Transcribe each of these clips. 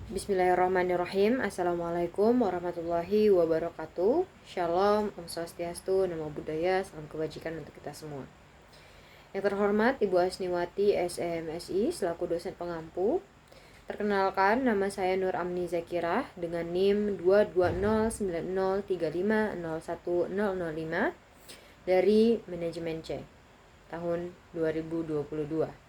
Bismillahirrahmanirrahim. Assalamualaikum warahmatullahi wabarakatuh. Shalom, Om Swastiastu, Namo Buddhaya, salam kebajikan untuk kita semua. Yang terhormat Ibu Asniwati SMSI selaku dosen pengampu. Perkenalkan, nama saya Nur Amni Zakirah dengan NIM 22090350105 dari Manajemen C tahun 2022.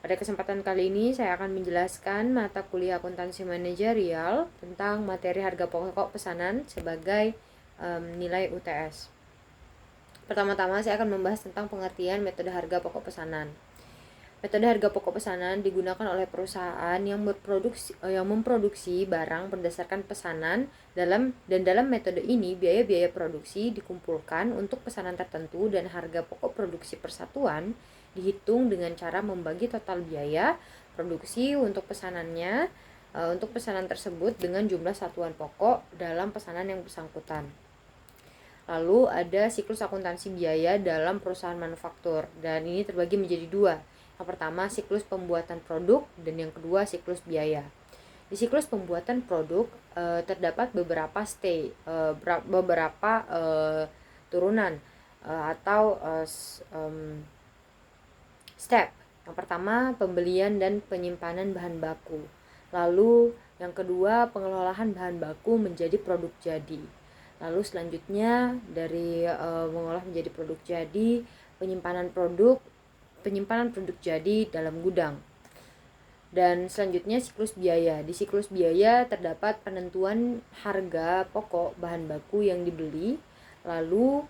Pada kesempatan kali ini saya akan menjelaskan mata kuliah akuntansi manajerial tentang materi harga pokok pesanan sebagai nilai UTS. Pertama-tama saya akan membahas tentang pengertian metode harga pokok pesanan. Metode harga pokok pesanan digunakan oleh perusahaan yang memproduksi barang berdasarkan pesanan dalam metode ini biaya-biaya produksi dikumpulkan untuk pesanan tertentu dan harga pokok produksi persatuan dihitung dengan cara membagi total biaya produksi untuk pesanannya untuk pesanan tersebut dengan jumlah satuan pokok dalam pesanan yang bersangkutan. Lalu ada siklus akuntansi biaya dalam perusahaan manufaktur, dan ini terbagi menjadi dua. Yang pertama siklus pembuatan produk dan yang kedua siklus biaya. Di siklus pembuatan produk terdapat beberapa turunan atau step. Yang pertama pembelian dan penyimpanan bahan baku. Lalu yang kedua pengelolaan bahan baku menjadi produk jadi. Lalu selanjutnya dari mengolah menjadi produk jadi, penyimpanan produk jadi dalam gudang. Dan selanjutnya siklus biaya. Di siklus biaya terdapat penentuan harga pokok bahan baku yang dibeli. Lalu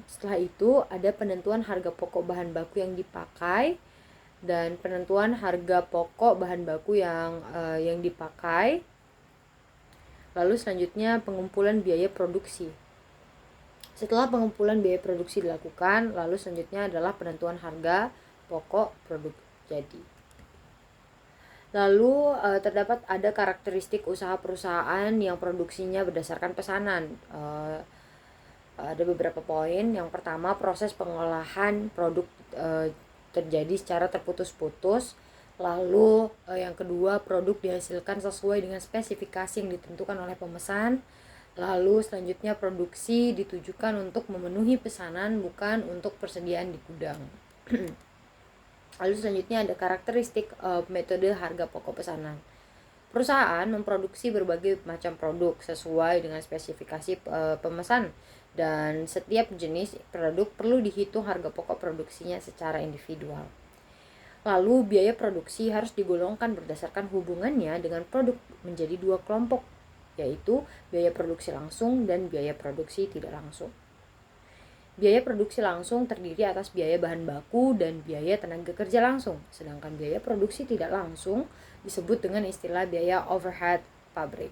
setelah itu ada penentuan harga pokok bahan baku yang dipakai dan penentuan harga pokok bahan baku yang dipakai. Lalu selanjutnya pengumpulan biaya produksi. Setelah pengumpulan biaya produksi dilakukan, lalu selanjutnya adalah penentuan harga pokok produk jadi. Lalu terdapat ada karakteristik usaha perusahaan yang produksinya berdasarkan pesanan. Ada beberapa poin. Yang pertama, proses pengolahan produk terjadi secara terputus-putus. Lalu yang kedua, produk dihasilkan sesuai dengan spesifikasi yang ditentukan oleh pemesan. Lalu selanjutnya produksi ditujukan untuk memenuhi pesanan, bukan untuk persediaan di gudang. Lalu selanjutnya ada karakteristik metode harga pokok pesanan. Perusahaan memproduksi berbagai macam produk sesuai dengan spesifikasi pemesan, dan setiap jenis produk perlu dihitung harga pokok produksinya secara individual. Lalu biaya produksi harus digolongkan berdasarkan hubungannya dengan produk menjadi dua kelompok, yaitu biaya produksi langsung dan biaya produksi tidak langsung. Biaya produksi langsung terdiri atas biaya bahan baku dan biaya tenaga kerja langsung, sedangkan biaya produksi tidak langsung disebut dengan istilah biaya overhead pabrik.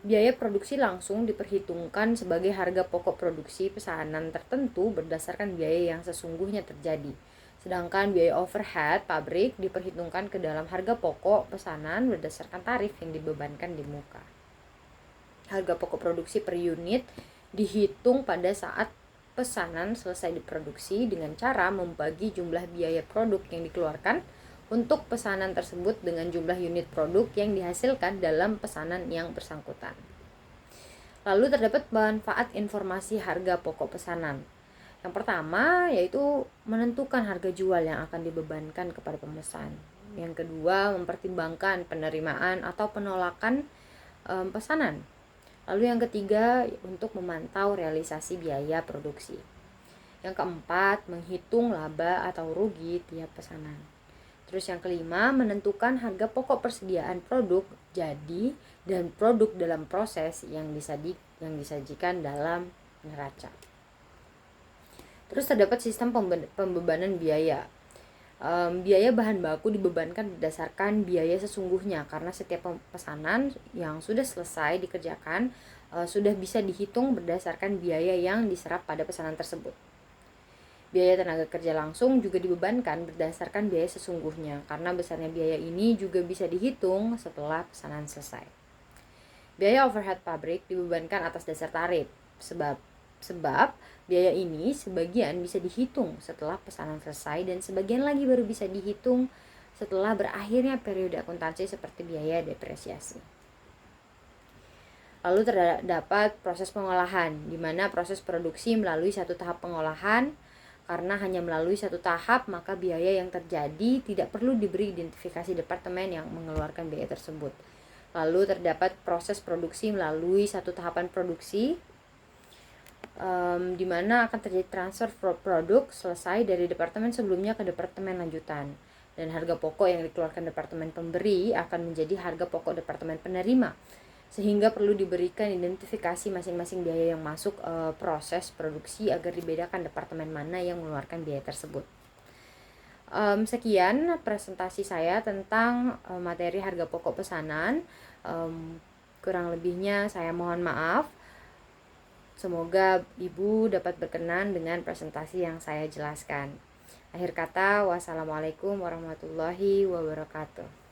Biaya produksi langsung diperhitungkan sebagai harga pokok produksi pesanan tertentu berdasarkan biaya yang sesungguhnya terjadi. Sedangkan biaya overhead pabrik diperhitungkan ke dalam harga pokok pesanan berdasarkan tarif yang dibebankan di muka. Harga pokok produksi per unit dihitung pada saat pesanan selesai diproduksi dengan cara membagi jumlah biaya produk yang dikeluarkan untuk pesanan tersebut dengan jumlah unit produk yang dihasilkan dalam pesanan yang bersangkutan. Lalu terdapat manfaat informasi harga pokok pesanan. Yang pertama yaitu menentukan harga jual yang akan dibebankan kepada pemesan. Yang kedua, mempertimbangkan penerimaan atau penolakan pesanan. Lalu yang ketiga, untuk memantau realisasi biaya produksi. Yang keempat, menghitung laba atau rugi tiap pesanan. Terus yang kelima, menentukan harga pokok persediaan produk jadi dan produk dalam proses yang disajikan dalam neraca. Terus terdapat sistem pembebanan biaya. Biaya bahan baku dibebankan berdasarkan biaya sesungguhnya, karena setiap pesanan yang sudah selesai dikerjakan sudah bisa dihitung berdasarkan biaya yang diserap pada pesanan tersebut. Biaya tenaga kerja langsung juga dibebankan berdasarkan biaya sesungguhnya, karena besarnya biaya ini juga bisa dihitung setelah pesanan selesai. Biaya overhead pabrik dibebankan atas dasar tarif, sebab biaya ini sebagian bisa dihitung setelah pesanan selesai dan sebagian lagi baru bisa dihitung setelah berakhirnya periode akuntansi seperti biaya depresiasi. Lalu terdapat proses pengolahan, di mana proses produksi melalui satu tahap pengolahan. Karena hanya melalui satu tahap, maka biaya yang terjadi tidak perlu diberi identifikasi departemen yang mengeluarkan biaya tersebut. Lalu terdapat proses produksi melalui satu tahapan produksi, di mana akan terjadi transfer produk selesai dari departemen sebelumnya ke departemen lanjutan. Dan harga pokok yang dikeluarkan departemen pemberi akan menjadi harga pokok departemen penerima, sehingga perlu diberikan identifikasi masing-masing biaya yang masuk proses produksi agar dibedakan departemen mana yang mengeluarkan biaya tersebut. Sekian presentasi saya tentang materi harga pokok pesanan. Kurang lebihnya saya mohon maaf. Semoga Ibu dapat berkenan dengan presentasi yang saya jelaskan. Akhir kata, wassalamualaikum warahmatullahi wabarakatuh.